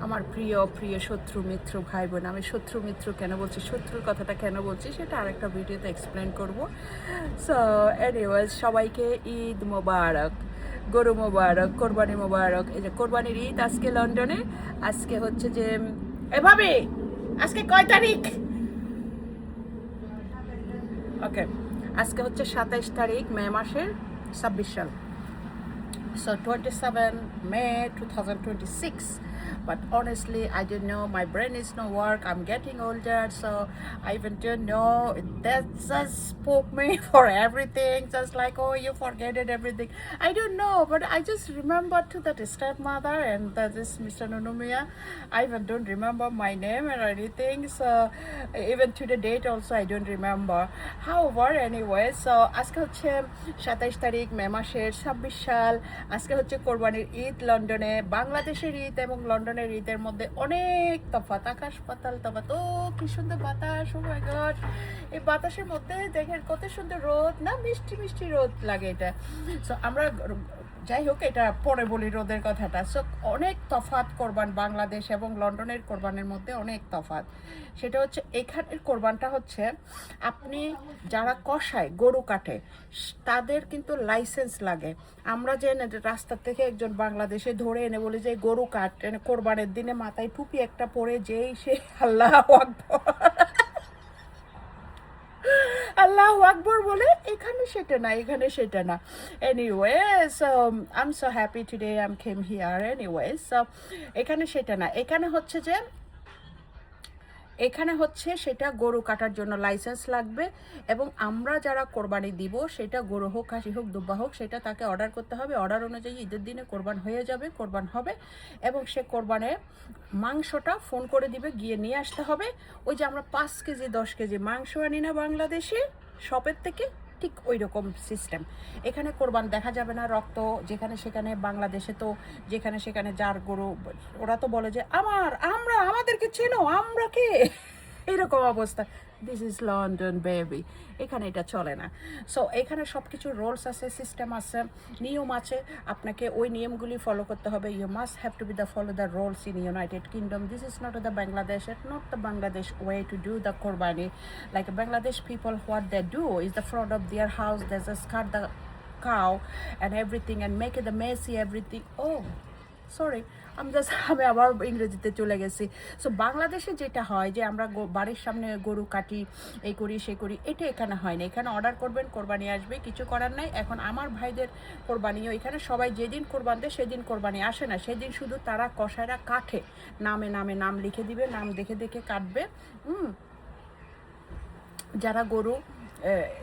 আমার প্রিয় প্রিয় শত্রু মিত্র ভাই বোন, আমি শত্রু মিত্র কেন বলছি, শত্রুর কথাটা কেন বলছি সেটা আরেকটা ভিডিওতে এক্সপ্লেন করব। সো এনিওয়েজ, সবাইকে ঈদ মোবারক, গরু মোবারক, কোরবানি মোবারক। এই যে কোরবানির ঈদ আজকে লন্ডনে, আজকে হচ্ছে যে এভাবে, আজকে কয় তারিখ? ওকে, আজকে হচ্ছে 27 তারিখ মে মাসের 26 সাল। So 27 May 2026. But honestly, I don't know. My brain is no work. I'm getting older, so I even don't know. That just spoke me for everything. Just like, oh, you forget it, everything. I don't know, but I just remember to that stepmother and this Mr. Nunumiya. I even don't remember my name or anything. So even to the date also, I don't remember. However, anyway, so আজকে হচ্ছে 27 তারিখ মে মাসের 26 সাল। আজকে হচ্ছে কোরবানির ঈদ লন্ডনে। বাংলাদেশের ঈদ এবং লন্ডনের ঈদের মধ্যে অনেক তফাৎ, আকাশ পাতাল তফাৎ। ও কি সুন্দর বাতাস, ও মাই গড! এই বাতাসের মধ্যে দেখেন কত সুন্দর রোদ, না মিষ্টি মিষ্টি রোদ লাগে এটা। সো আমরা যাই হোক, এটা পরে বলি রোদের কথাটা। সো অনেক তফাৎ কোরবান বাংলাদেশ এবং লন্ডনের কোরবানের মধ্যে অনেক তফাৎ। সেটা হচ্ছে এখানের কোরবানটা হচ্ছে আপনি যারা কষায় গরু কাটে তাদের কিন্তু লাইসেন্স লাগে। আমরা যে রাস্তা থেকে একজন বাংলাদেশে ধরে এনে বলি যে গরু কাট, কোরবানের দিনে মাথায় টুপি একটা পরে যেই সে আল্লাহু আকবার আল্লাহু আকবর বলে, এখানে সেটা না, এখানে সেটা না। Anyways, I am so happy today I came here. Anyways, এখানে সেটা না, এখানে হচ্ছে সেটা গরু কাটার জন্য লাইসেন্স লাগবে। এবং আমরা যারা কোরবানি দিব, সেটা গরু হোক, খাসি হোক, দুব্বা হোক, সেটা তাকে অর্ডার করতে হবে। অর্ডার অনুযায়ী ঈদের দিনে কোরবান হয়ে যাবে, কোরবান হবে। এবং সে কোরবানের মাংসটা ফোন করে দিবে, গিয়ে নিয়ে আসতে হবে। ওই যে আমরা 5 কেজি 10 কেজি মাংস আনি না বাংলাদেশে শপের থেকে, ঠিক ওই রকম সিস্টেম। এখানে কোরবান দেখা যাবে না, রক্ত যেখানে সেখানে। বাংলাদেশে তো যেখানে সেখানে যার গরু, ওরা তো বলে যে আমাদেরকে চেনো, আমরা কে, এরকম অবস্থা। দিস ইজ লন্ডন বেবি, এখানে এটা চলে না। সো এখানে সব কিছু রুলস আছে, সিস্টেম আছে, নিয়ম আছে। আপনাকে ওই নিয়মগুলি ফলো করতে হবে। You must have to be the follow the rules in United Kingdom. This is not the Bangladesh, not the Bangladesh way to do the qurbani. Like Bangladesh people, what they do is the front of their house, they just cut the cow and everything and make it the messy everything. Oh, sorry, আমি আবার ইংরেজিতে চলে গেছি। So বাংলাদেশে যেটা হয় যে আমরা বাড়ির সামনে গরু কাটি, এই করি সে করি, এটা এখানে হয় না। এখানে অর্ডার করবেন, কোরবানি আসবে, কিছু করার নাই। এখন আমার ভাইদের কোরবানিও এখানে সবাই যেদিন কোরবান দেয় সেদিন কোরবানি আসে না, সেদিন শুধু তারা কষায়রা কাটে, নাম লিখে দিবে, নাম দেখে দেখে কাটবে। যারা গরু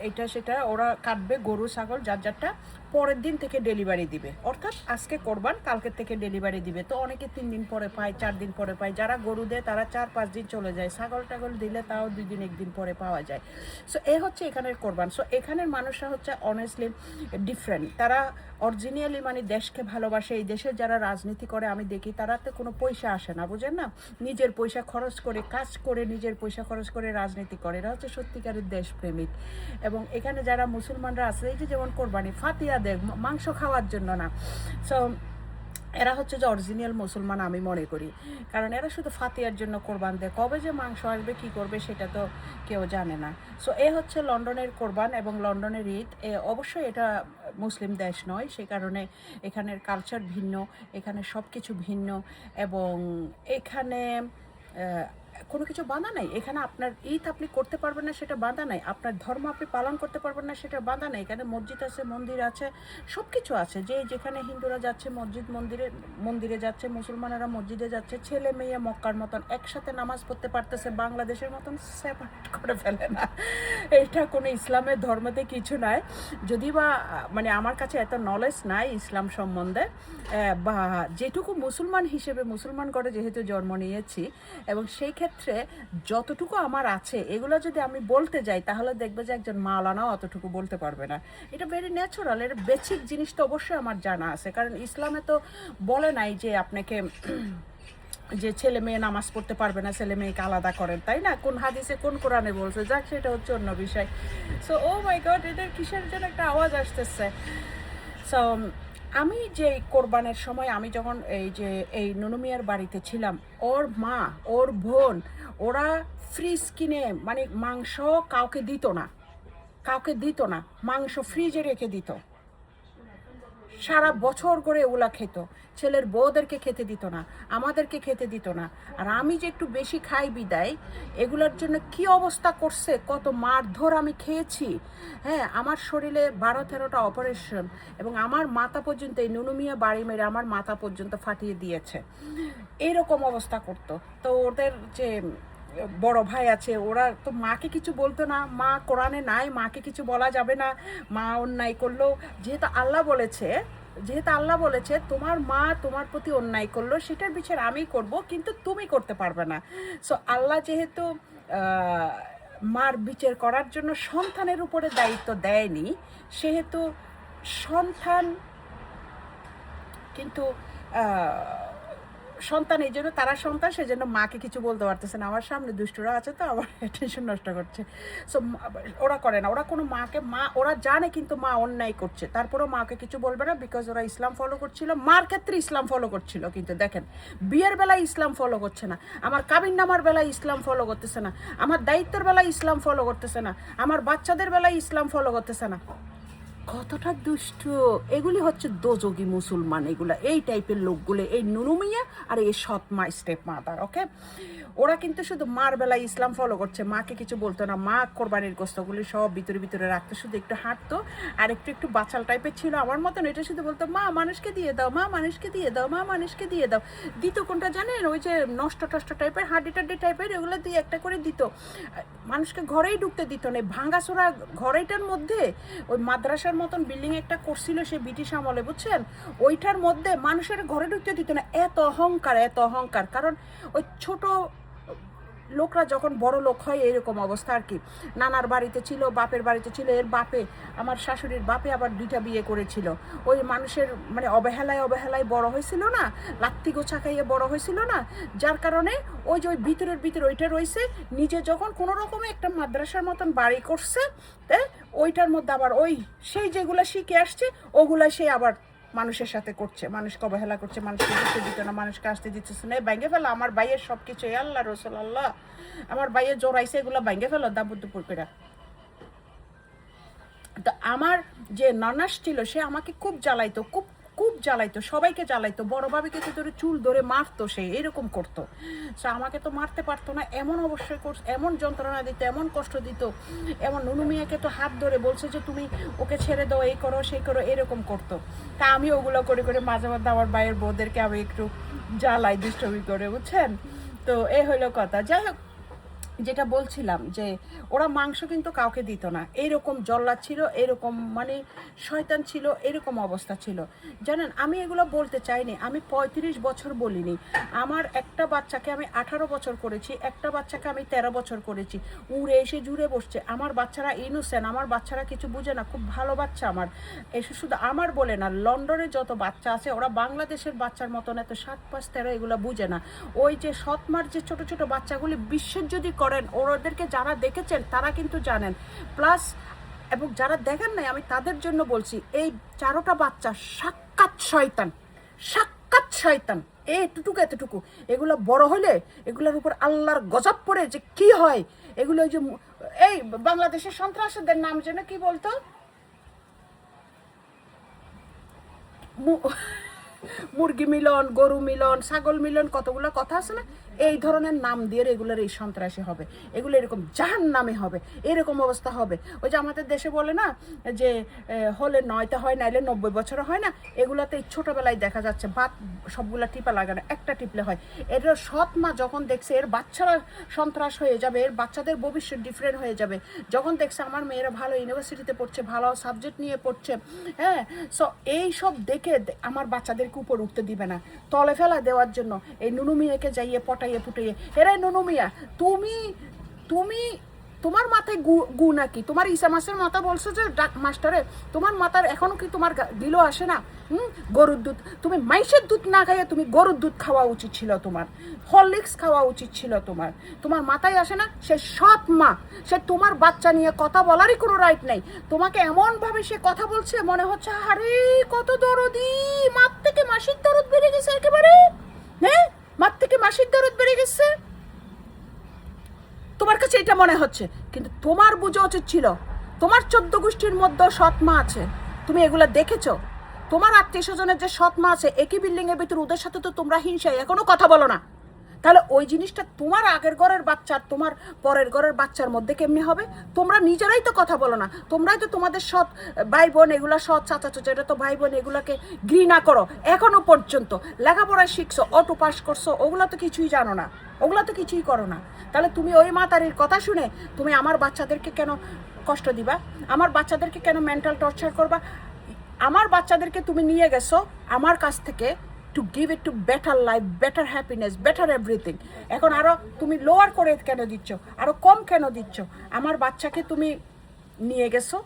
এটা সেটা ওরা কাটবে, গরু ছাগল যার যারটা পরের দিন থেকে ডেলিভারি দিবে। অর্থাৎ আজকে কোরবান, কালকের থেকে ডেলিভারি দিবে। তো অনেকে 3 দিন পরে পায়, 4 দিন পরে পায়। যারা গরু দেয় তারা 4-5 দিন চলে যায়। ছাগল টাগল দিলে তাও 2 দিন 1 দিন পরে পাওয়া যায়। সো এ হচ্ছে এখানের কোরবান। সো এখানের মানুষরা হচ্ছে অনেস্টলি ডিফারেন্ট। তারা অরিজিনালি মানে দেশকে ভালোবাসে। এই দেশের যারা রাজনীতি করে আমি দেখি, তারাতে কোনো পয়সা আসে না, বুঝেন না? নিজের পয়সা খরচ করে, কাজ করে, নিজের পয়সা খরচ করে রাজনীতি করে। এরা হচ্ছে সত্যিকারের দেশপ্রেমিক। এবং এখানে যারা মুসলমানরা আছে, এই যে যেমন কোরবানি ফাতিয়া দেয়, মাংস খাওয়ার জন্য না। সো এরা হচ্ছে যে অরিজিনাল মুসলমান আমি মনে করি, কারণ এরা শুধু ফাতিয়ার জন্য কোরবান দেয়। কবে যে মাংস আসবে, কী করবে, সেটা তো কেউ জানে না। সো এ হচ্ছে লন্ডনের কোরবান এবং লন্ডনের ঈদ। অবশ্যই এটা মুসলিম দেশ নয়, সে কারণে এখানের কালচার ভিন্ন, এখানে সব কিছু ভিন্ন। এবং এখানে কোনো কিছু বাধা নাই। এখানে আপনার ঈদ আপনি করতে পারবেন না, সেটা বাধা নাই। আপনার ধর্ম আপনি পালন করতে পারবেন না, সেটা বাধা নাই। এখানে মসজিদ আছে, মন্দির আছে, সব কিছু আছে। যেখানে হিন্দুরা যাচ্ছে মন্দিরে যাচ্ছে, মুসলমানেরা মসজিদে যাচ্ছে, ছেলে মেয়ে মক্কার মতন একসাথে নামাজ পড়তে পারতেছে, বাংলাদেশের মতন সেপারেট করে ফেলে না। এটা কোনো ইসলামের ধর্মতে কিছু নাই। যদি বা মানে আমার কাছে এত নলেজ নাই ইসলাম সম্বন্ধে, বা যেটুকু মুসলমান হিসেবে মুসলমান করে যেহেতু জন্ম নিয়েছি, এবং সেই ক্ষেত্রে যতটুকু আমার আছে এগুলো যদি আমি বলতে যাই, তাহলে দেখবে যে একজন মাওলানাও অতটুকু বলতে পারবে না। এটা ভেরি ন্যাচারাল। এর বেসিক জিনিস তো অবশ্যই আমার জানা আছে, কারণ ইসলামে তো বলে নাই যে আপনাকে যে ছেলে মেয়ে নামাজ পড়তে পারবে না, ছেলে মেয়েকে আলাদা করেন, তাই না? কোন হাদিসে কোন কোরআনে বলছে? যাক, সেটা হচ্ছে অন্য বিষয়। সো ও মাই গড, এদের কিসের জন্য একটা আওয়াজ আসতেছে। সো আমি যে কোরবানের সময় আমি যখন এই যে এই নুনু মিয়ার বাড়িতে ছিলাম, ওর মা, ওর বোন, ওরা ফ্রিজ কিনে মানে মাংস কাউকে দিত না, কাউকে দিত না, মাংস ফ্রিজে রেখে দিত, সারা বছর করে ওগুলা খেত, ছেলের বউদেরকে খেতে দিত না, আমাদেরকে খেতে দিত না। আর আমি যে একটু বেশি খাই বিদায় এগুলোর জন্য কি অবস্থা করছে, কত মারধর আমি খেয়েছি। হ্যাঁ, আমার শরীরে 12-13টা অপারেশন, এবং আমার মাথা পর্যন্ত এই নুনু মিয়া বাড়ি মেরে আমার মাথা পর্যন্ত ফাটিয়ে দিয়েছে, এরকম অবস্থা করতো। তো ওদের যে বড় ভাই আছে, ওরা তো মাকে কিছু বলতো না, মা কোরআনে নাই, মাকে কিছু বলা যাবে না, মা অন্যায় করলো, যেহেতু আল্লাহ বলেছে তোমার মা তোমার প্রতি অন্যায় করলো সেটার বিচার আমি করব, কিন্তু তুমি করতে পারবে না। সো আল্লাহ যেহেতু মার বিচার করার জন্য সন্তানের উপরে দায়িত্ব দেয়নি, সেহেতু সন্তান কিন্তু সন্তান, এই জন্য তারা সন্তান, সেই জন্য মাকে কিছু বলতে পারতেছে না। আমার সামনে দুষ্টুরা আছে তো আমার টেনশন নষ্ট করছে। সো ওরা করে না, ওরা কোনো মাকে, মা ওরা জানে কিন্তু মা অন্যায় করছে, তারপরেও মাকে কিছু বলবে না, বিকজ ওরা ইসলাম ফলো করছিল, মার ক্ষেত্রে ইসলাম ফলো করছিল। কিন্তু দেখেন, বিয়ের বেলায় ইসলাম ফলো করছে না, আমার কাবিন নামার বেলায় ইসলাম ফলো করতেছে না, আমার দায়িত্বের বেলায় ইসলাম ফলো করতেছে না, আমার বাচ্চাদের বেলায় ইসলাম ফলো করতেছে না। কতটা দুষ্ট! এগুলি হচ্ছে দোজগি মুসলমান, এগুলা এই টাইপের লোকগুলো, এই নুনু মিয়া আর এই সৎমা স্টেপ মাদার। ওকে, ওরা কিন্তু শুধু মার বেলায় ইসলাম ফলো করছে, মাকে কিছু বলতো না, মা কোরবানির গোস্তগুলি সব ভিতরে ভিতরে রাখতো, শুধু একটু হাঁটতো আর একটু একটু বাচাল টাইপের ছিল আমার মতন, এটা শুধু বলতো মা মানুষকে দিয়ে দাও, মা মানুষকে দিয়ে দাও, মা মানুষকে দিয়ে দাও। দিত কোনটা জানেন? ওই যে নষ্ট টষ্ট টাইপের, হাড্ডি টাড্ডি টাইপের, এগুলো দিয়ে একটা করে দিত, মানুষকে ঘরেই ঢুকতে দিত না। ভাঙ্গাচোরা ঘরেটার মধ্যে ওই মাদ্রাসার মতন বিল্ডিং একটা করছিল সে ব্রিটিশ আমলে, বুঝছেন, ওইটার মধ্যে মানুষের ঘরে ঢুকতে দিত না। এত অহংকার, এত অহংকার, কারণ ওই ছোট লোকরা যখন বড় লোক হয় এরকম অবস্থা আর কি। নানার বাড়িতে ছিল, বাপের বাড়িতে ছিল, এর বাপে, আমার শাশুড়ির বাপে আবার 2টা বিয়ে করেছিল, ওই মানুষের মানে অবহেলায় অবহেলায় বড় হয়েছিল না, লাত্তি গোছা খাইয়ে বড় হয়েছিল না, যার কারণে ওই যে ওই ভিতরের ভিতরে ওইটা রয়েছে। নিজে যখন কোনো রকমে একটা মাদ্রাসার মতন বাড়ি করছে, ওইটার মধ্যে আবার ওই সেই যেগুলো শিখে আসছে ওগুলা সে আবার মানুষের সাথে করছে, মানুষকে অবহেলা করছে, মানুষকে দিতে দিত না, মানুষকে আসতে দিতেছে না। ভেঙে ফেলো আমার ভাইয়ের সব কিছু, আল্লাহ রসুল আল্লাহ, আমার ভাইয়ের জোরাইছে, এগুলো ভেঙে ফেলো দাবুদ্দুপুর করে। তো আমার যে ননাস ছিল সে আমাকে খুব জ্বালাইতো, খুব খুব জ্বালাইতো, সবাইকে জ্বালাইতো, বড় ভাবিকে তো ধরে চুল ধরে মারতো, সে এরকম করতো। সে আমাকে তো মারতে পারতো না, এমন অবশ্যই এমন যন্ত্রণা দিত, এমন কষ্ট দিত, এমন নুনু মিয়াকে তো হাত ধরে বলছে যে তুমি ওকে ছেড়ে দাও, এই করো সেই করো, এরকম করতো। তা আমি ওগুলো করে করে মাঝে মাঝে আমার ভাইয়ের বউদেরকে আমি একটু জ্বালাই দুষ্টমি করে, বুঝছেন। তো এ হলো কথা। যাই হোক, যেটা বলছিলাম যে ওরা মাংস কিন্তু কাউকে দিত না, এইরকম জল্লাদ ছিল, এরকম মানে শয়তান ছিল, এরকম অবস্থা ছিল। জানেন, আমি এগুলো বলতে চাইনি, আমি 35 বছর বলিনি, আমার একটা বাচ্চাকে আমি 18 বছর করেছি, একটা বাচ্চাকে আমি 13 বছর করেছি, উড়ে এসে জুড়ে বসছে। আমার বাচ্চারা ইনোসেন্ট, আমার বাচ্চারা কিছু বুঝে না, খুব ভালো বাচ্চা আমার। এসে শুধু আমার বলে না, লন্ডনে যত বাচ্চা আছে ওরা বাংলাদেশের বাচ্চার মতন এত 7, 5, 13 এগুলো বুঝে না। ওই যে সৎমার যে ছোট ছোট বাচ্চাগুলি বিশ্বের যদি করেন, ওদেরকে যারা দেখেছেন তারা কিন্তু জানেন, প্লাস এবং যারা দেখেন নাই আমি তাদের জন্য বলছি, এই 4টা বাচ্চা সাক্ষাৎ শয়তান, সাক্ষাৎ শয়তান, এতটুকু এতটুকু। এগুলো বড় হলে এগুলোর উপর আল্লাহর গজব পড়ে যে কি হয়, এগুলো যে এই বাংলাদেশের সন্ত্রাসীদের নাম যেন কি বলতো, মুরগি মিলন, গরু মিলন, ছাগল মিলন, কতগুলো কথা আছে না, এই ধরনের নাম দিয়ে এগুলোর এই সন্ত্রাসী হবে, এগুলো এরকম জাহান্নামে হবে, এরকম অবস্থা হবে। ওই যে আমাদের দেশে বলে না যে হলে 9তে হয়, নাইলে 90 বছর হয় না, এগুলাতে ছোটবেলায় দেখা যাচ্ছে ভাত সবগুলা টিপা লাগে না, একটা টিপলে হয়। এর সৎ মা যখন দেখছে এর বাচ্চারা সন্ত্রাস হয়ে যাবে, এর বাচ্চাদের ভবিষ্যৎ ডিফারেন্ট হয়ে যাবে, যখন দেখছে আমার মেয়েরা ভালো ইউনিভার্সিটিতে পড়ছে, ভালো সাবজেক্ট নিয়ে পড়ছে, হ্যাঁ, সো এই সব দেখে আমার বাচ্চাদেরকে উপর উঠতে দিবে না, তলে ফেলা দেওয়ার জন্য এই নুনু মিয়াকে যাইয়ে পটাইয়ে পুটাইয়ে, এরাই নুনু মিয়া, তুমি তুমি তোমার মাথায় গু নাকি? তোমার ইসা মাসের মাথা বলছো যে মাস্টারে তোমার মাথার এখনো কি তোমার দিলও আসে না? গরুর দুধ, তুমি মাইসের দুধ না খাইয়ে তুমি গরুর দুধ খাওয়া উচিত ছিল, তোমার হরলিক্স খাওয়া উচিত ছিল। তোমার মাথায় আসে না? সে সৎ মা, সে তোমার বাচ্চা নিয়ে কথা বলারই কোনো রাইট নেই। তোমাকে এমনভাবে সে কথা বলছে মনে হচ্ছে আরে কত দরদি, মার থেকে মাসির দরদ বেড়ে গেছে একেবারে। হ্যাঁ, মার থেকে মাসির দরদ বেড়ে গেছে, তোমার কাছে এটা মনে হচ্ছে। কিন্তু তোমার বুঝা উচিত ছিল তোমার 14 গোষ্ঠীর মধ্যে সৎ মা আছে, তুমি এগুলা দেখেছো? তোমার আত্মীয় স্বজনের যে সৎ মা আছে একই বিল্ডিং এর ভিতরে, ওদের সাথে তো তোমরা হিংসায় এখনো কথা বলো না। তাহলে ওই জিনিসটা তোমার আগের ঘরের বাচ্চার তোমার পরের ঘরের বাচ্চার মধ্যে কেমনি হবে? তোমরা নিজেরাই তো কথা বলো না, তোমরাই তো তোমাদের সৎ ভাই বোন এগুলা, সৎ চাচা চাচা এটা তো ভাই বোন, এগুলাকে ঘৃণা করো এখনো পর্যন্ত। লেখাপড়ায় শিখছো, অটো পাস করছো, ওগুলা তো কিছুই জানো না, ওগুলা তো কিছুই করো না। তাহলে তুমি ওই মাতারির কথা শুনে তুমি আমার বাচ্চাদেরকে কেন কষ্ট দিবা? আমার বাচ্চাদেরকে কেন মেন্টাল টর্চার করবা? আমার বাচ্চাদেরকে তুমি নিয়ে গেছো আমার কাছ থেকে to give it to better life, better happiness, better everything. এখন আরও তুমি লোয়ার করে কেন দিচ্ছ, আরও কম কেন দিচ্ছ? আমার বাচ্চাকে তুমি নিয়ে গেছো,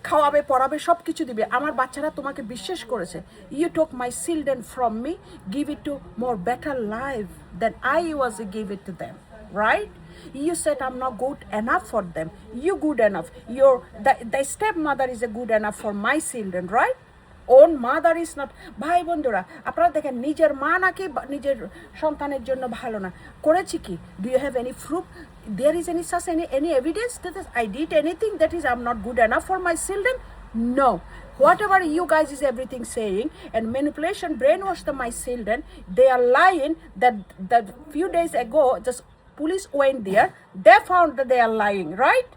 খাওয়াবে পড়াবে সব কিছু দিবে, আমার বাচ্চারা তোমাকে বিশ্বাস করেছে। You took my children from me, give it to more better life then I was give it to them, right? You said I'm not good enough for them. You good enough. The stepmother is a good enough for my children, right? Own mother is not. ভাই বন্ধুরা, আপনারা দেখেন নিজের মা নাকি নিজের সন্তানের জন্য ভালো না, করেছি কি? Do you have any proof? There is any such any evidence that I did anything that is I'm not good enough for my children? No. Whatever you guys is everything saying and manipulation, brainwash my children. They are lying. That few days ago, just police went there. They found that they are lying, right?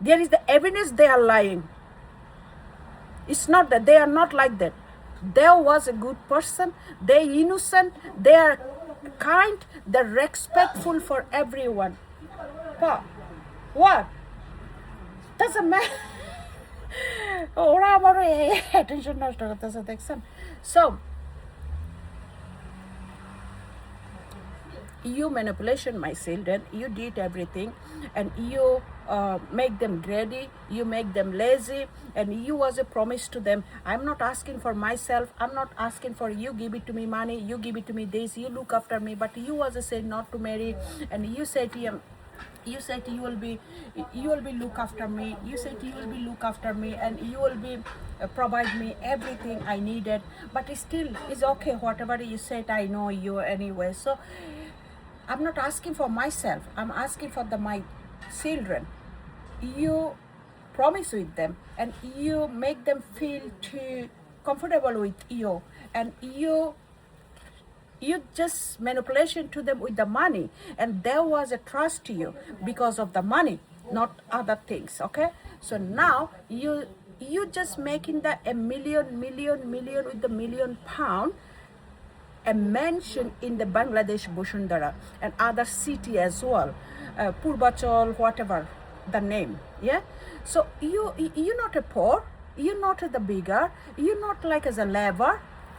There is the evidence they are lying. It's not that they are not like that. There was a good person. They innocent. They are kind. They're respectful for everyone. What? Doesn't matter. ওরা আমার attention নষ্ট করতেছে, দেখছেন? So you manipulation my children, you did everything, and you make them greedy, you make them lazy, and you was a promise to them. I'm not asking for myself, I'm not asking for you give it to me money, you give it to me this, you look after me, but you was a said not to marry, and you said you will be look after me, you said you will be look after me, and you will be provide me everything I needed. But still it's okay, whatever you said, I know you anyway. So I'm not asking for myself, I'm asking for my children. You promise with them and you make them feel too comfortable with you, and you just manipulation to them with the money, and there was a trust to you because of the money, not other things. Okay, so now you just making the a million with the £1,000,000 a mansion in the Bangladesh Bosundara and other city as well, Purbachal, whatever the name. Yeah, so you're not a poor, you're not the bigger, you're not like as a labor.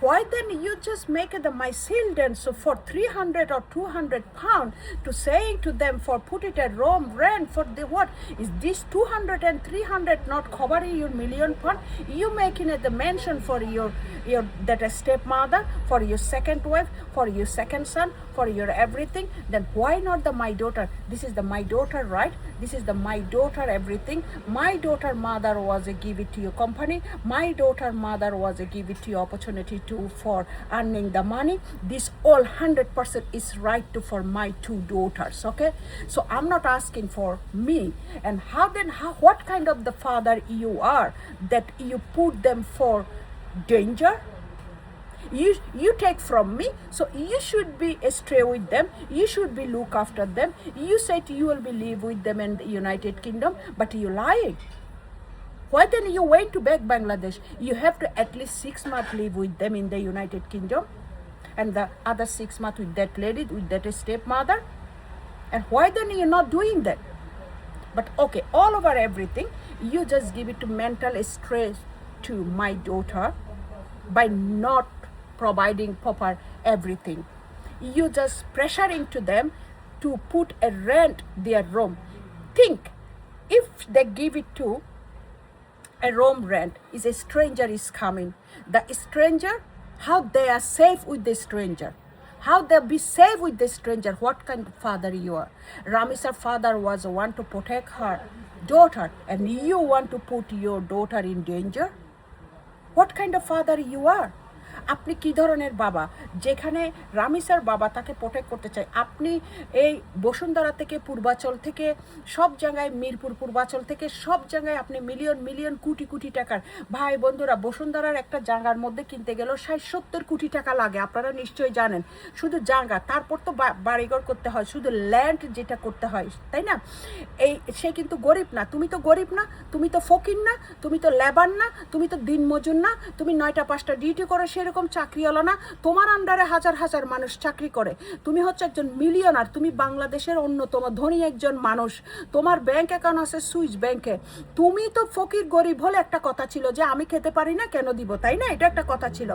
Why then you just make the my children so for 300 or 200 pound to saying to them for put it at room rent for the what is this 200 and 300 not covering your £1,000,000? You making it the mansion for your that a stepmother, for your second wife, for your second son, for your everything. Then why not the my daughter? This is the my daughter, right? This is the my daughter everything. My daughter mother was a give it to your company, my daughter mother was a give it to your opportunity to for earning the money. This all 100% is right to for my two daughters. Okay, so I'm not asking for me. And how then what kind of the father you are that you put them for danger? You take from me, so you should be stay with them, you should be look after them. You said you will be live with them in the United Kingdom, but you lying. Why then you went to back Bangladesh? You have to at least 6 months live with them in the United Kingdom, and the other 6 months with that lady, with that stepmother. And why then you're not doing that? But okay, all over everything, you just give it to mental stress to my daughter by not providing proper everything. You just pressuring to them to put a rent their room. think if they give it to a room rent, is a stranger is coming, the stranger, how they are safe with the stranger, how they be safe with the stranger, what kind of father you are. Ramisa's father was one to protect her daughter, and you want to put your daughter in danger. What kind of father you are? আপনি কি ধরনের বাবা, যেখানে রামিসার বাবা তাকে protect করতে চায়, আপনি এই বসুন্ধরা থেকে পূর্বাচল থেকে সব জায়গায়, মিরপুর পূর্বাচল থেকে সব জায়গায় আপনি মিলিয়ন মিলিয়ন কোটি কোটি টাকার, ভাই বন্ধুরা বসুন্ধরার একটা জায়গার মধ্যে কিনতে গেলেও 60-70 কোটি টাকা লাগে, আপনারা নিশ্চয়ই জানেন, শুধু জায়গা, তারপর তো বাড়িঘর করতে হয়, শুধু ল্যান্ড যেটা করতে হয়, তাই না? এই সে কিন্তু গরিব না, তুমি তো গরিব না, তুমি তো ফকির না, তুমি তো লেবার না, তুমি তো দিনমজুর না, তুমি 9টা 5টা ডিউটি করো সেরকম চাকরিওয়ালা না, তোমার আন্ডারে হাজার হাজার মানুষ চাকরি করে, তুমি হচ্ছে একজন মিলিয়নার, তুমি বাংলাদেশের অন্যতম ধনী একজন মানুষ, তোমার ব্যাংক অ্যাকাউন্ট আছে সুইস ব্যাংকে, তুমি তো ফকির গরিব হলে একটা কথা ছিল যে আমি খেতে পারি না কেন দিব, তাই না? এটা একটা কথা ছিল।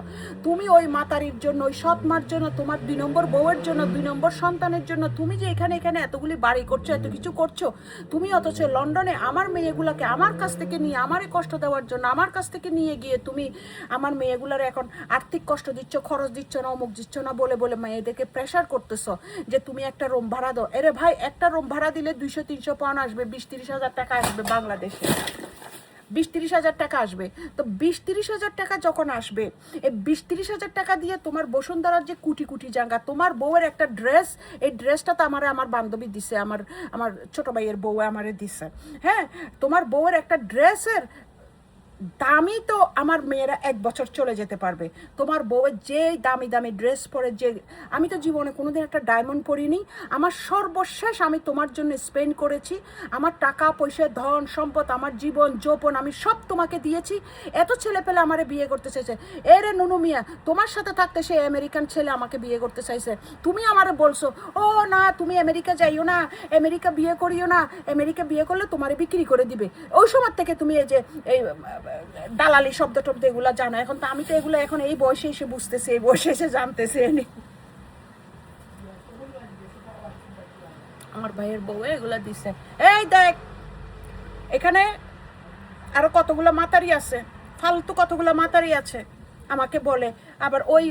তুমি ওই মাতারির জন্য, ওই সৎ মার জন্য, তোমার 2 নম্বর বউয়ের জন্য, 2 নম্বর সন্তানের জন্য তুমি যে এখানে এতগুলি বাড়ি করছো, এত কিছু করছো, তুমি অথচ লন্ডনে আমার মেয়েগুলোকে আমার কাছ থেকে নিয়ে, আমারে কষ্ট দেওয়ার জন্য আমার কাছ থেকে নিয়ে গিয়ে তুমি আমার মেয়েগুলার এখন আর্থিক কষ্ট দিচ্ছ, খরচ দিচ্ছ না, অমুক দিচ্ছ না বলে বলে মেয়েদেরকে প্রেশার করতেছ যে তুমি একটা রুম ভাড়া দাও। এরে ভাই, একটা রুম ভাড়া দিলে 200-300 পাউন্ড আসবে, 20-30 হাজার টাকা আসবে বাংলাদেশে, 20-30 হাজার টাকা আসবে। তো 20-30 হাজার টাকা যখন আসবে, এই 20-30 হাজার টাকা দিয়ে তোমার বসুন্ধরার যে কোটি কোটি জায়গা, তোমার বউয়ের একটা ড্রেস, এই ড্রেসটা তো আমার বান্ধবী দিছে, আমার ছোট ভাইয়ের বউ আমারে দিছে, হ্যাঁ, তোমার বউয়ের একটা ড্রেসের দামি তো আমার মেয়েরা 1 বছর চলে যেতে পারবে। তোমার বউয়ের যে দামি দামি ড্রেস পরে, যে আমি তো জীবনে কোনোদিন একটা ডায়মন্ড পরিনি, আমার সর্বশেষ আমি তোমার জন্য স্পেন্ড করেছি, আমার টাকা পয়সা, ধন সম্পদ, আমার জীবন যৌবন আমি সব তোমাকে দিয়েছি। এত ছেলে পেলে আমারে বিয়ে করতে চাইছে, এরে নুনু মিয়া, তোমার সাথে থাকতে সে আমেরিকান ছেলে আমাকে বিয়ে করতে চাইছে, তুমি আমারে বলছো ও না তুমি আমেরিকা যাইও না, আমেরিকা বিয়ে করিও না, আমেরিকা বিয়ে করলে তোমারে বিক্রি করে দিবে। ওই সময় থেকে তুমি এই যে এই দালালি শব্দ টব্দ এগুলা জানো, এখন তো আমি তো এগুলো এখন এই বয়সে এসে বুঝতেছি, এই বয়সে এসে জানতেছি। আমার ভাইয়ের বউ এগুলা দিছে, এই দেখ এখানে আরো কতগুলো মাতারি আছে, ফালতু কতগুলো মাতারি আছে, আমাকে বলে। আবার ওই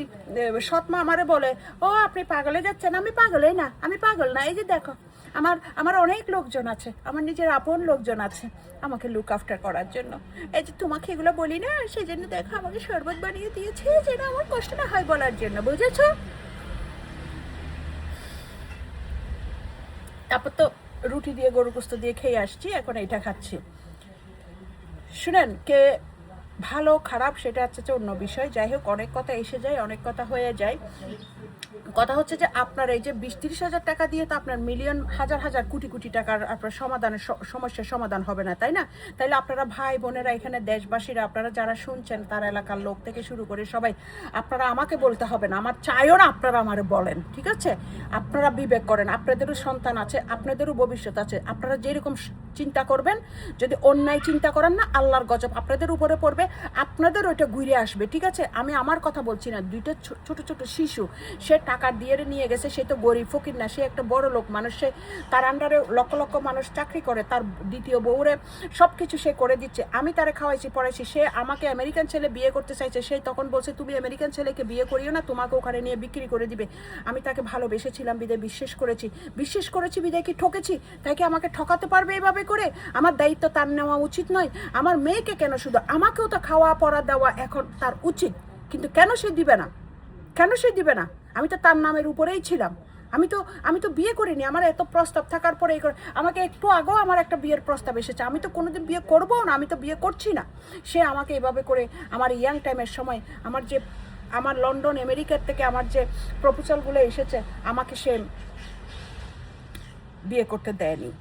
সৎমা আমারে বলে, ও আপনি পাগলে যাচ্ছেন। আমি পাগলে না, আমি পাগল না, এই যে দেখো আমার অনেক লোকজন আছে, আমার নিজের আপন লোকজন আছে আমাকে লুক আফটার করার জন্য। এই যে তোমাকে এগুলো বলি না, সেই জন্য দেখো আমাকে শরবত বানিয়ে দিয়েছে, যেটা আমার কষ্ট না হয় বলার জন্য, বুঝেছ? তারপর তো রুটি দিয়ে গরু গোস্ত দিয়ে খেয়ে আসছি, এখন এইটা খাচ্ছি। শুনেন, কে ভালো খারাপ সেটা হচ্ছে অন্য বিষয়। যাই হোক, অনেক কথা এসে যায়, অনেক কথা হয়ে যায়। কথা হচ্ছে যে আপনার এই যে 20-30 হাজার টাকা দিয়ে তো আপনার মিলিয়ন, হাজার হাজার কোটি কোটি টাকার আপনার সমস্যার সমাধান হবে না, তাই না? তাইলে আপনারা ভাই বোনেরা, এখানে দেশবাসীরা, আপনারা যারা শুনছেন, তার এলাকার লোক থেকে শুরু করে সবাই, আপনারা আমাকে বলতে হবে না, আমার চাইও না আপনারা আমারে বলেন, ঠিক আছে? আপনারা বিবেক করেন, আপনাদেরও সন্তান আছে, আপনাদেরও ভবিষ্যৎ আছে, আপনারা যেরকম চিন্তা করবেন, যদি অন্যায় চিন্তা করেন না, আল্লাহর গজব আপনাদের উপরে পড়বে, আপনাদের ওইটা ঘুরে আসবে, ঠিক আছে? আমি আমার কথা বলছি না, 2টা ছোট ছোট শিশু, সে টাকা দিয়ে নিয়ে গেছে, সে তো গরিব ফকির না, সে একটা বড় লোক মানুষ, সে তার আন্ডারে লক্ষ লক্ষ মানুষ চাকরি করে, তার দ্বিতীয় বউরে সব কিছু সে করে দিচ্ছে, আমি তারে খাওয়াইছি পড়াইছি, সে আমাকে আমেরিকান ছেলে বিয়ে করতে চাইছে, সে তখন বলছে তুমি আমেরিকান ছেলেকে বিয়ে করিও না, তোমাকে ওখানে নিয়ে বিক্রি করে দিবে। আমি তাকে ভালোবেসেছিলাম বিদায় বিশ্বাস করেছি বিদায় কি ঠকেছি? তাই কি আমাকে ঠকাতে পারবে এভাবে করে? আমার দায়িত্ব তার নেওয়া উচিত নয়? আমার মেয়েকে কেন, শুধু আমাকেও তো খাওয়া পড়া দেওয়া এখন তার উচিত, কিন্তু কেন সে দিবে না? কেন সে দিবে না? আমি তো তার নামের উপরেই ছিলাম, আমি তো বিয়ে করিনি, আমার এত প্রস্তাব থাকার পরে আমাকে একটু আগেও আমার একটা বিয়ের প্রস্তাব এসেছে, আমি তো কোনোদিন বিয়ে করবো না, আমি তো বিয়ে করছি না। সে আমাকে এভাবে করে আমার ইয়াং টাইমের সময়, আমার লন্ডন আমেরিকার থেকে আমার যে প্রপোজালগুলো এসেছে, আমাকে সে বিয়ে করতে দেয়নি।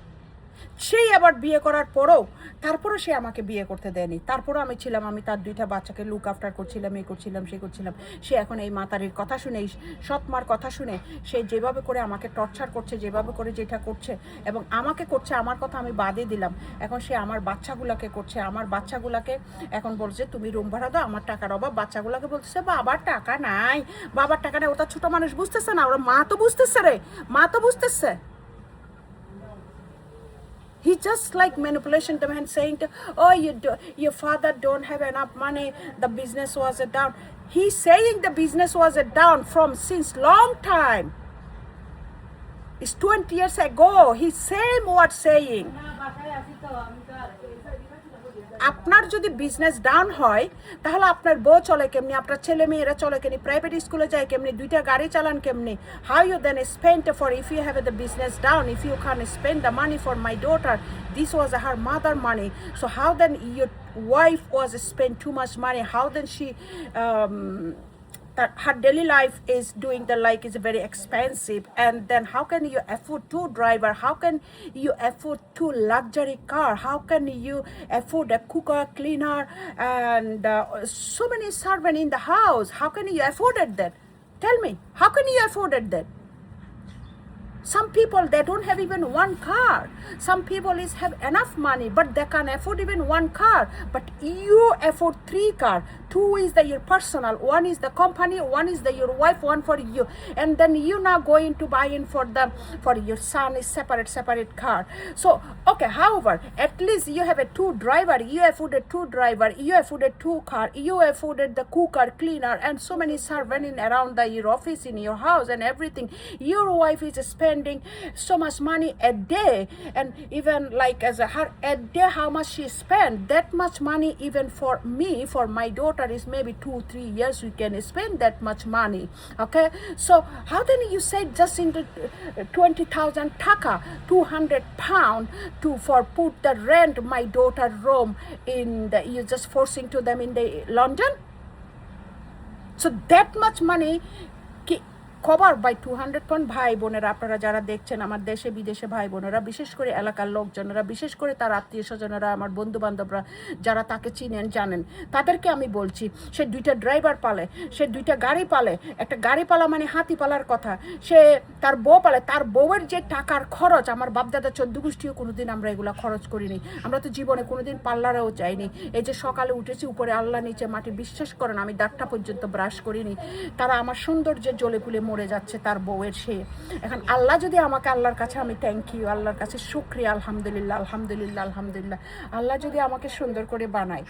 সেই আবার বিয়ে করার পরেও তারপরে সে আমাকে বিয়ে করতে দেয়নি, তারপরেও আমি ছিলাম, আমি তার 2টা বাচ্চাকে লুক আফটার করছিলাম, এই করছিলাম সে করছিলাম। সে এখন এই মাতারির কথা শুনে, এই সৎমার কথা শুনে, সে যেভাবে করে আমাকে টর্চার করছে, যেভাবে করে যেটা করছে, এবং আমাকে করছে, আমার কথা আমি বাদে দিলাম, এখন সে আমার বাচ্চাগুলাকে করছে, আমার বাচ্চাগুলাকে এখন বলছে তুমি রুম ভাড়া দাও, আমার টাকার অভাব, বাচ্চাগুলাকে বলতেছে বাবার টাকা নাই, বাবার টাকা নেই। ওটা ছোট মানুষ বুঝতেছে না, ওরা মা তো বুঝতেছে রে, মা তো বুঝতেছে। He just like manipulation them and saying, to, oh, your father don't have enough money, the business was down. He's saying the business was down from since long time. It's 20 years ago. He's same word saying. আপনার যদি business down হয় তাহলে আপনার বউ চলে কেমনি, আপনার ছেলে মেয়েরা চলে কেমনি, প্রাইভেট স্কুলে যায় কেমনি, দুইটা গাড়ি চালান কেমনি, how you then spend for if you have the business down, if you can spend the money for my daughter, this was her mother money, so how then your wife was spend too much money, how then she that her daily life is doing the like is very expensive, and then how can you afford two driver, how can you afford two luxury car, how can you afford a cooker, cleaner, and so many servant in the house, how can you afford that? Tell me, how can you afford that? Some people, they don't have even one car. Some people have enough money, but they can't afford even one car. But you afford 3 cars. 2 is your personal, 1 is the company, 1 is your wife, 1 for you. And then you now going to buy in for your son is separate car. So, okay, however, at least you have a 2 driver, you afforded 2 driver, you afforded 2 car, you afforded the cooker, cleaner, and so many servants in around your office, in your house and everything. Your wife is spending so much money a day, and even like as her a day how much she spend, that much money even for me, for my daughter is maybe 2-3 years we can spend that much money. Okay, so how then you say just into 20,000 taka, 200 pound to for put the rent my daughter room in the, you just forcing to them in the London, so that much money cover by 200 point. ভাই বোনেরা, আপনারা যারা দেখছেন আমার দেশে বিদেশে ভাই বোনেরা, বিশেষ করে এলাকার লোকজনেরা, বিশেষ করে তার আত্মীয় স্বজনেরা, আমার বন্ধু বান্ধবরা যারা তাকে চিনেন জানেন, তাদেরকে আমি বলছি, সে 2টা ড্রাইভার পালে, সে 2টা গাড়ি পালে, একটা গাড়ি পালা মানে হাতি পালার কথা, সে তার বউ পালে, তার বউয়ের যে টাকার খরচ, আমার বাপদাদা 14 গোষ্ঠীও কোনোদিন আমরা এগুলো খরচ করিনি, আমরা তো জীবনে কোনোদিন পার্লারেও যাইনি, এই যে সকালে উঠেছি উপরে আল্লাহ নিচে মাটি, বিশ্বাস করেন আমি দাঁতটা পর্যন্ত ব্রাশ করিনি, তারা আমার সৌন্দর্যে জ্বলে পুলে মরে যাচ্ছে তার বউয়ের। সে এখন আল্লাহ যদি আমাকে, আল্লাহর কাছে আমি থ্যাংক ইউ, আল্লাহর কাছে শুকরিয়া, আলহামদুলিল্লাহ আলহামদুলিল্লাহ আলহামদুলিল্লাহ, আল্লাহ যদি আমাকে সুন্দর করে বানায়,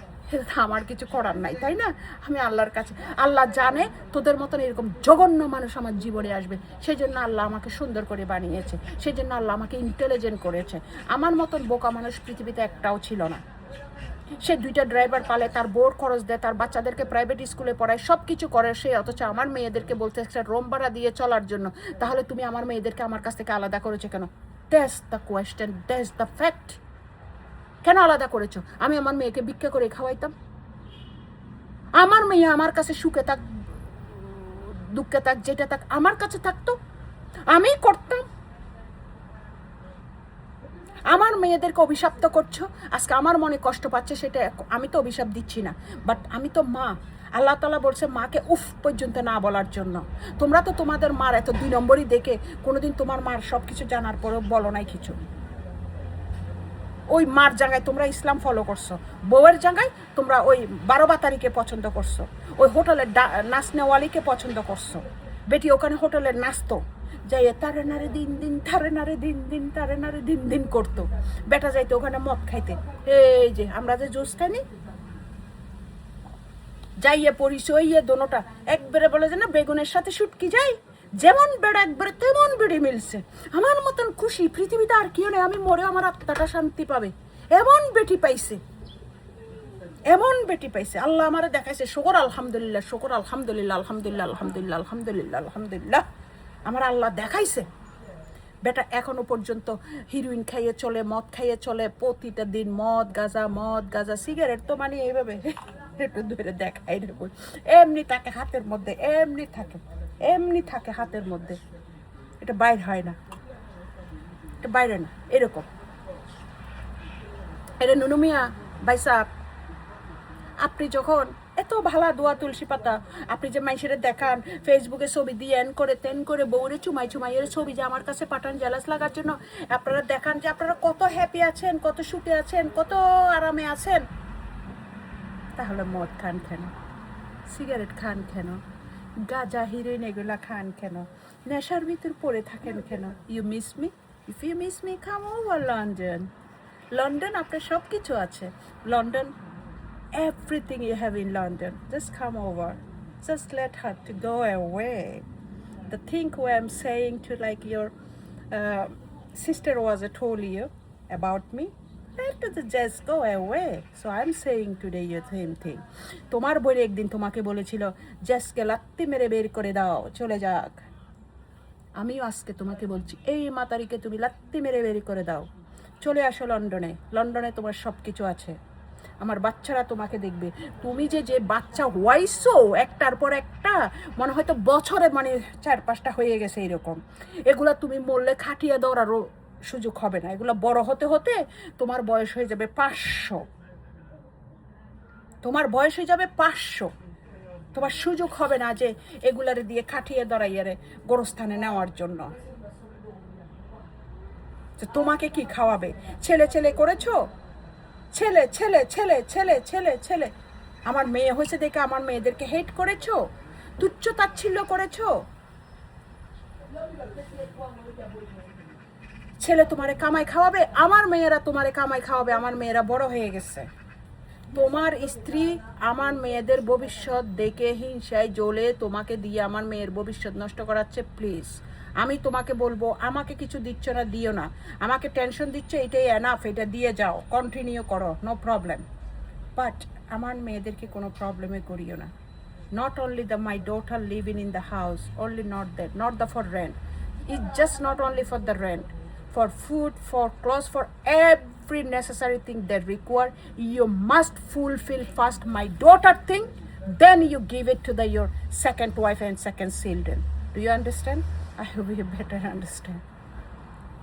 আমার কিছু করার নাই, তাই না? আমি আল্লাহর কাছে, আল্লাহ জানে তোদের মতন এরকম জঘন্য মানুষ আমার জীবনে আসবে, সেই জন্য আল্লাহ আমাকে সুন্দর করে বানিয়েছে, সেই জন্য আল্লাহ আমাকে ইন্টেলিজেন্ট করেছে, আমার মতন বোকা মানুষ পৃথিবীতে একটাও ছিল না। সে 2টা ড্রাইভার পালে, তার বোর্ড খরচ দেয়, তার বাচ্চাদেরকে প্রাইভেট স্কুলে পড়ায়, সব কিছু করে সে, অথচ আমার মেয়েদেরকে বলতে একটা রুম ভাড়া দিয়ে চলার জন্য। তাহলে তুমি আমার মেয়েদেরকে আমার কাছ থেকে আলাদা করেছো কেন? That's the question, that's the fact. কেন আলাদা করেছো? আমি আমার মেয়েকে ভিক্ষা করে খাওয়াইতাম, আমার মেয়ে আমার কাছে সুখে থাক দুঃখে থাক যেটা থাক আমার কাছে থাকতো, আমি করতাম। আমার মেয়েদেরকে অভিশপ্ত করছো, আজকে আমার মনে কষ্ট পাচ্ছে, সেটা আমি তো অভিশাপ দিচ্ছি না, বাট আমি তো মা, আল্লাহ তাআলা বলছে মাকে উফ পর্যন্ত না বলার জন্য। তোমরা তো তোমাদের মার এত 2 নম্বরই দেখে কোনোদিন তোমার মার সব কিছু জানার পরেও বলো নাই কিছু। ওই মার জায়গায় তোমরা ইসলাম ফলো করছো, বউয়ের জায়গায় তোমরা ওই 12 তারিখে পছন্দ করছো, ওই হোটেলের নাচনেওয়ালিকে পছন্দ করছো। বেটি ওখানে হোটেলের নাচতো, যাইয়ে তারে নারে দিন দিন, তারে নারে দিন দিন, তারে নারে দিন দিন করতো। বেটা যাইতো ওখানে মদ খাইতে, এই যে আমরা যে জুস খাইনি, যাইয়ে পরিচয় দোনোটা একবারে বলে যে না বেগুনের সাথে শুটকি যাই, যেমন বেড়া একবারে তেমন বেড়ে মিলছে, আমার মতন খুশি পৃথিবীতে আর কেউ নেই, আমি মরে আমার আত্মাটা শান্তি পাবে, এমন বেটি পাইছে, এমন বেটি পাইছে। আল্লাহ আমারে দেখাইছে, শুকর আলহামদুলিল্লাহ, শুকর আলহামদুলিল্লাহ আলহামদুলিল্লাহ আলহামদুলিল্লাহ আলহামদুলিল্লাহ আলহামদুলিল্লাহ, আমার আল্লাহ দেখাইছে। বেটা এখনো পর্যন্ত হিরোইন খাইয়ে চলে, মদ খাইয়ে চলে, প্রতিটা দিন মদ গাঁজা সিগারেট, তো মানে এইভাবে একটু ধরে দেখাই রে বই, এমনি থাকে হাতের মধ্যে, এমনি থাকে হাতের মধ্যে, এটা বাইর হয় না, এটা বাইরে না, এরকম। এটা নুনুমিয়া ভাই সাহেব, আপনি যখন এত ভালা দোয়া তুলসী পাতা, আপনি যে মানুষের দেখান ফেসবুকে ছবি দিয়ে এন করে তেন করে বউরে চুমাইয়ের ছবি যে আমার কাছে পাঠান জেলাস লাগার জন্য, আপনারা দেখান যে আপনারা কত হ্যাপি আছেন, কত সুখে আছেন, কত আরামে আছেন, তাহলে মদ খান কেন, সিগারেট খান কেন, গাঁজা হিরোইন এগুলা খান কেন, নেশার ভিতর পড়ে থাকেন কেন? You miss me? If you miss me come over London, London আপনার সব কিছু আছে। London, everything you have in London. Just come over. Just let her to go away. The thing where I'm saying to like your uh, sister was told you about me. Let to just go away. So I'm saying today the same thing. তোমার বই একদিন তোমাকে বলেছিল জাস্টকে লাত্তি মেরে বের করে দাও, চলে যাক। আমিও আজকে তোমাকে বলছি এই মাতারিকে তুমি লাত্তি মেরে বের করে দাও, চলে আসো লন্ডনে। লন্ডনে তোমার সব কিছু আছে, আমার বাচ্চারা তোমাকে দেখবে। তুমি যে বাচ্চা হওয়াইছো একটার পর একটা, মনে হয়তো বছরে মানে 4-5টা হয়ে গেছে এরকম। এগুলা তুমি মরলে খাটিয়ে দৌড়ারও সুযোগ হবে না। এগুলো বড় হতে হতে তোমার বয়স হয়ে যাবে 500, তোমার বয়স হয়ে যাবে 500। তোমার সুযোগ হবে না যে এগুলারে দিয়ে খাটিয়ে দড়াইয়ারে গোরস্থানে নেওয়ার জন্য। তোমাকে কি খাওয়াবে? ছেলে ছেলে করেছো, ছেলে ছেলে ছেলে ছেলে ছেলে ছেলে। আমার মেয়ে হয়েছে দেখে আমার মেয়েদেরকে হেট করেছো, তুচ্ছ তাচ্ছিল্য করেছো। ছেলে তোমারে কামাই খাওয়াবে, আমার মেয়েরা তোমারে কামাই খাওয়াবে। আমার মেয়েরা বড় হয়ে গেছে। তোমার স্ত্রী আমার মেয়েদের ভবিষ্যৎ দেখে হিংসায় জ্বলে তোমাকে দিয়ে আমার মেয়ের ভবিষ্যৎ নষ্ট করাচ্ছে। প্লিজ আমি তোমাকে বলবো, আমাকে কিছু দিচ্ছ না, দিও না। আমাকে টেনশন দিচ্ছ, এটাই এনাফ, এটা দিয়ে যাও, কন্টিনিউ করো, নো প্রবলেম। বাট আমার মেয়েদেরকে কোনো প্রবলেমে করিও না। Not only my daughter living in the house, only not that, not the for rent. It's just not only for the rent, for food, for clothes, for every necessary thing that require. You must fulfill first my daughter thing, then you give it to your second wife and second children. Do you understand? I hope you better understand.